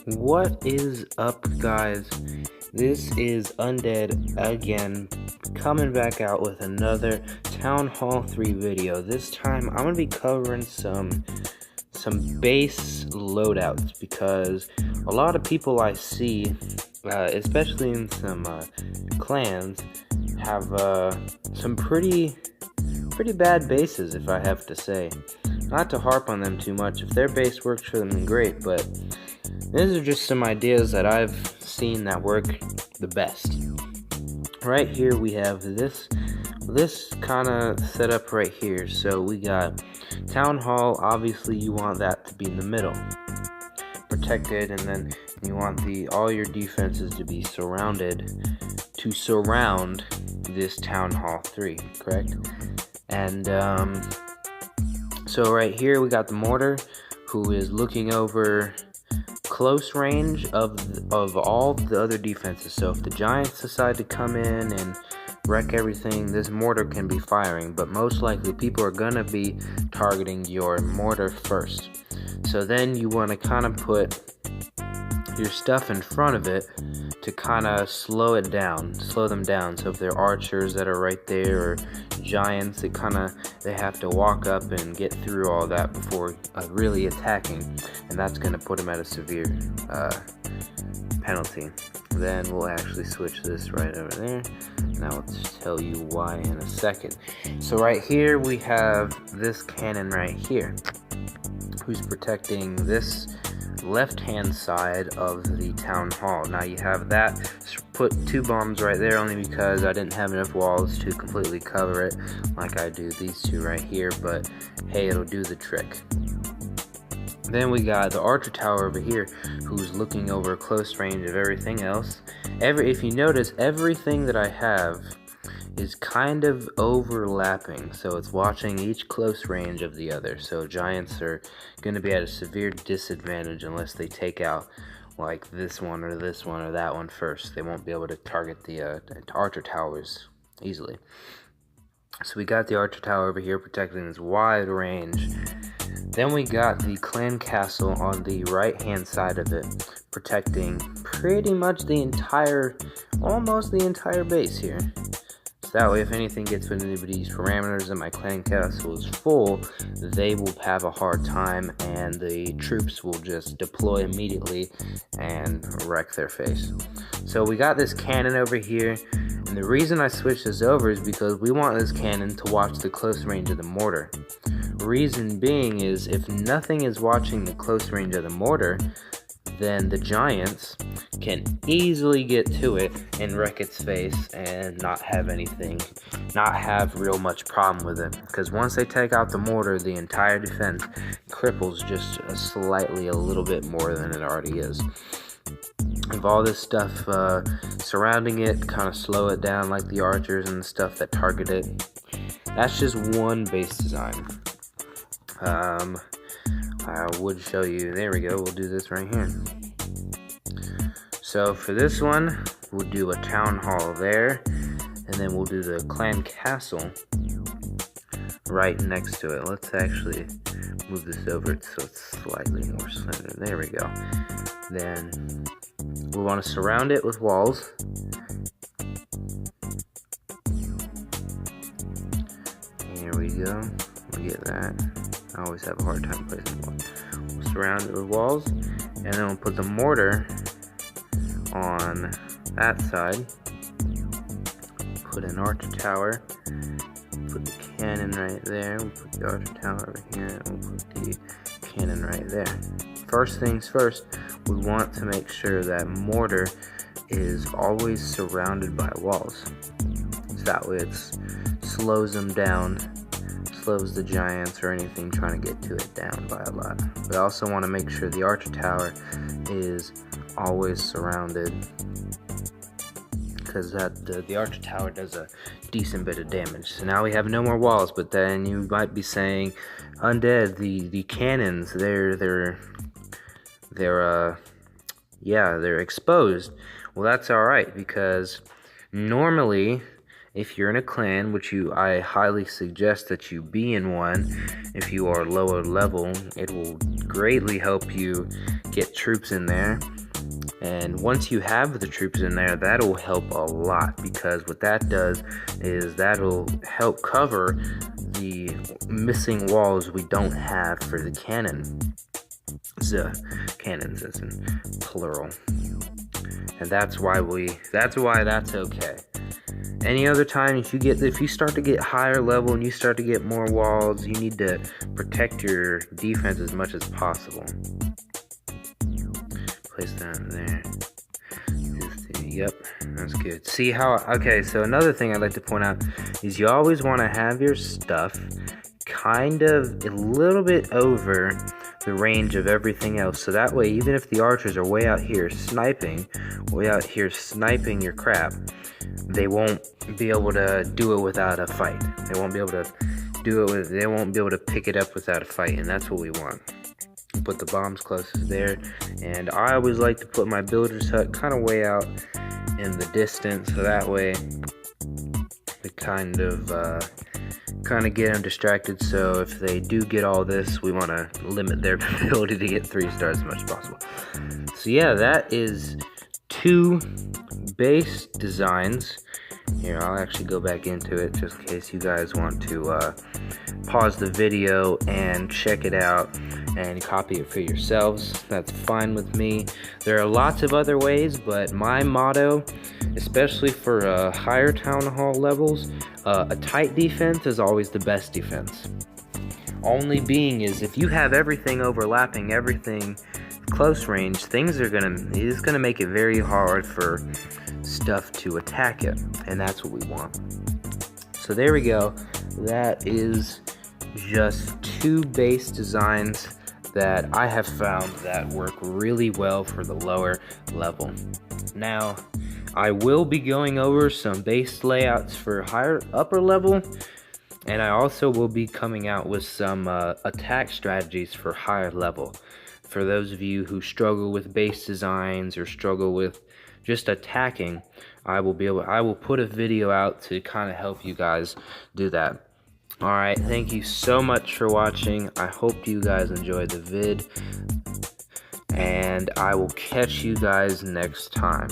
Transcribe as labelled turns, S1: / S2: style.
S1: What is up, guys? This is Undead again, coming back out with another Town Hall 3 video. This time I'm gonna be covering some base loadouts because a lot of people I see, especially in some clans, have some pretty bad bases, if I have to say. Not to harp on them too much. If their base works for them, then great, but these are just some ideas that I've seen that work the best. Right here we have this kind of setup right here. So we got Town Hall. Obviously you want that to be in the middle, protected, and then you want all your defenses to be surrounded to surround this Town Hall 3, correct? And so right here we got the mortar, who is looking over close range of all the other defenses. So if the giants decide to come in and wreck everything, this mortar can be firing, but most likely people are gonna be targeting your mortar first. So then you want to kind of put your stuff in front of it to kind of slow them down. So if they're archers that are right there, or giants, they have to walk up and get through all that before really attacking, and that's going to put them at a severe penalty. Then we'll actually switch this right over there, and I'll tell you why in a second. So right here we have this cannon right here, who's protecting this left-hand side of the town hall. Now you have that, put 2 bombs right there only because I didn't have enough walls to completely cover it like I do these 2 right here, but hey, it'll do the trick. Then we got the archer tower over here, who's looking over close range of everything else. If you notice, everything that I have is kind of overlapping, so it's watching each close range of the other. So giants are going to be at a severe disadvantage unless they take out like this one or that one first. They won't be able to target the archer towers easily. So we got the archer tower over here protecting this wide range. Then we got the clan castle on the right hand side of it, protecting pretty much almost the entire base here. That way, if anything gets within anybody's parameters and my clan castle is full, they will have a hard time and the troops will just deploy immediately and wreck their face. So we got this cannon over here, and the reason I switched this over is because we want this cannon to watch the close range of the mortar. Reason being is if nothing is watching the close range of the mortar, then the giants can easily get to it and wreck its face and not have real much problem with it. Because once they take out the mortar, the entire defense cripples just a little bit more than it already is. With all this stuff surrounding it, kind of slow it down like the archers and the stuff that target it. That's just one base design. I would show you, there we go, we'll do this right here. So for this one, we'll do a town hall there, and then we'll do the clan castle right next to it. Let's actually move this over so it's slightly more slender. There we go. Then we want to surround it with walls. Here we go. We get that. I always have a hard time placing walls. We'll surround it with walls, and then we'll put the mortar on that side. Put an archer tower. Put the cannon right there. We'll put the archer tower over here, and we'll put the cannon right there. First things first, we want to make sure that mortar is always surrounded by walls. So that way it slows them down. Slows the giants or anything trying to get to it down by a lot. But I also want to make sure the archer tower is always surrounded, because the archer tower does a decent bit of damage. So now we have no more walls, but then you might be saying, Undead, the cannons, they're exposed. Well, that's alright, because normally if you're in a clan, which I highly suggest that you be in one, if you are lower level, it will greatly help you get troops in there. And once you have the troops in there, that'll help a lot, because what that does is that'll help cover the missing walls we don't have for the cannon. Cannons is in plural. And that's why that's okay. Any other time, if you start to get higher level and you start to get more walls, you need to protect your defense as much as possible. Place that in there. Yep, that's good. See how, okay, so another thing I'd like to point out is you always want to have your stuff kind of a little bit over the range of everything else, so that way even if the archers are way out here sniping your crap, they won't be able to do it without a fight. They won't be able to pick it up without a fight, and that's what we want. Put the bombs closest there, and I always like to put my builder's hut kind of way out in the distance, so that way we kind of get them distracted. So if they do get all this, we want to limit their ability to get 3 stars as much as possible. So yeah, that is 2 base designs. Here, I'll actually go back into it just in case you guys want to pause the video and check it out and copy it for yourselves. That's fine with me. There are lots of other ways, but my motto, especially for higher town hall levels, a tight defense is always the best defense. Only being is if you have everything overlapping, everything close range, it's gonna make it very hard for stuff to attack it, and that's what we want. So there we go. That is just 2 base designs that I have found that work really well for the lower level. Now, I will be going over some base layouts for upper level, and I also will be coming out with some attack strategies for higher level. For those of you who struggle with base designs or struggle with just attacking, I will put a video out to kind of help you guys do that. Alright, thank you so much for watching. I hope you guys enjoyed the vid, and I will catch you guys next time.